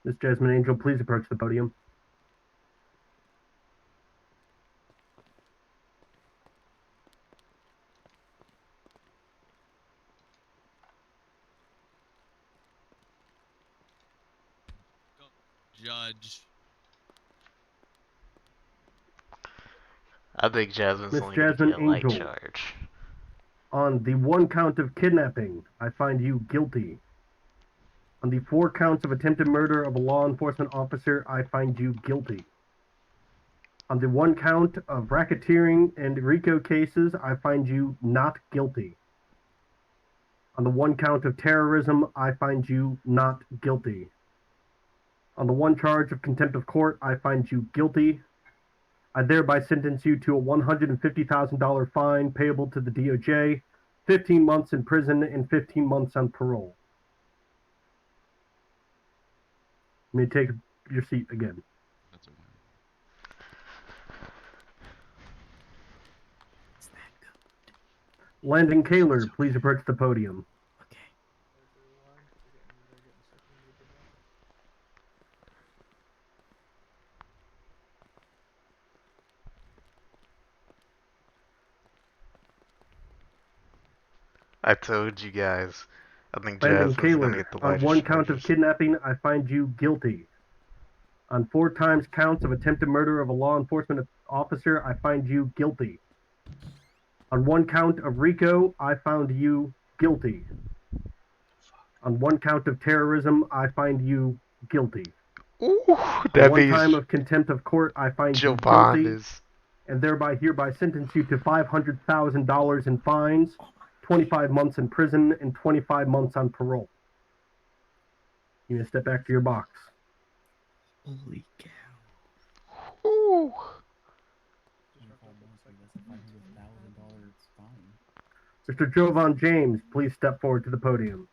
Miss Jasmine Angel, please approach the podium. Judge. I think Jasmine's Miss only gonna Jasmine get a light Angel, charge. on the 1 count of kidnapping, I find you guilty. On the 4 counts of attempted murder of a law enforcement officer, I find you guilty. On the 1 count of racketeering and RICO cases, I find you not guilty. On the 1 count of terrorism, I find you not guilty. On the 1 charge of contempt of court, I find you guilty. I thereby sentence you to a $150,000 fine payable to the DOJ, 15 months in prison, and 15 months on parole. You may take your seat again. That's okay. Landon Kaler, please approach the podium. I told you guys. I think Landon Jasmine's gonna Kaler, get the on lightest 1 count of charges. kidnapping, I find you guilty. On 4 times counts of attempted murder of a law enforcement officer, I find you guilty. On 1 count of RICO, I found you guilty. On 1 count of terrorism, I find you guilty. Ooh, On that 1 means time of contempt of court, I find you Jovan guilty, is. and thereby hereby sentence you to $500,000 in fines, 25 months in prison, and 25 months on parole. You may step back to your box. Holy cow. Ooh. Mr. Jovan James, please step forward to the podium.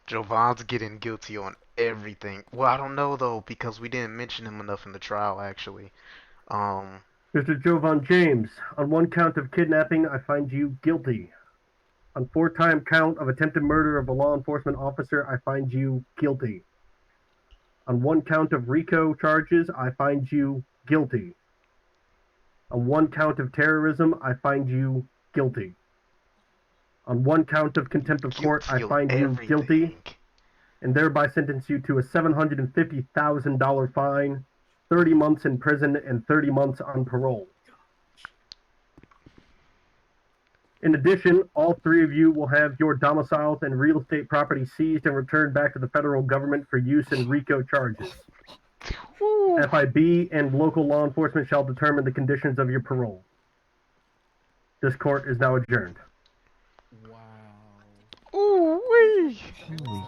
Jovan's getting guilty on everything. Well, I don't know though because we didn't mention him enough in the trial actually. Mr. Jovan James, on 1 count of kidnapping, I find you guilty. On 4-time count of attempted murder of a law enforcement officer, I find you guilty. On 1 count of RICO charges, I find you guilty. On 1 count of terrorism, I find you guilty. On 1 count of contempt of court, I guilty on find you guilty, everything. and thereby sentence you to a $750,000 fine, 30 months in prison, and 30 months on parole. In addition, all 3 of you will have your domiciles and real estate property seized and returned back to the federal government for use in RICO charges. Ooh. FIB and local law enforcement shall determine the conditions of your parole. This court is now adjourned. Wow. Ooh wee. Holy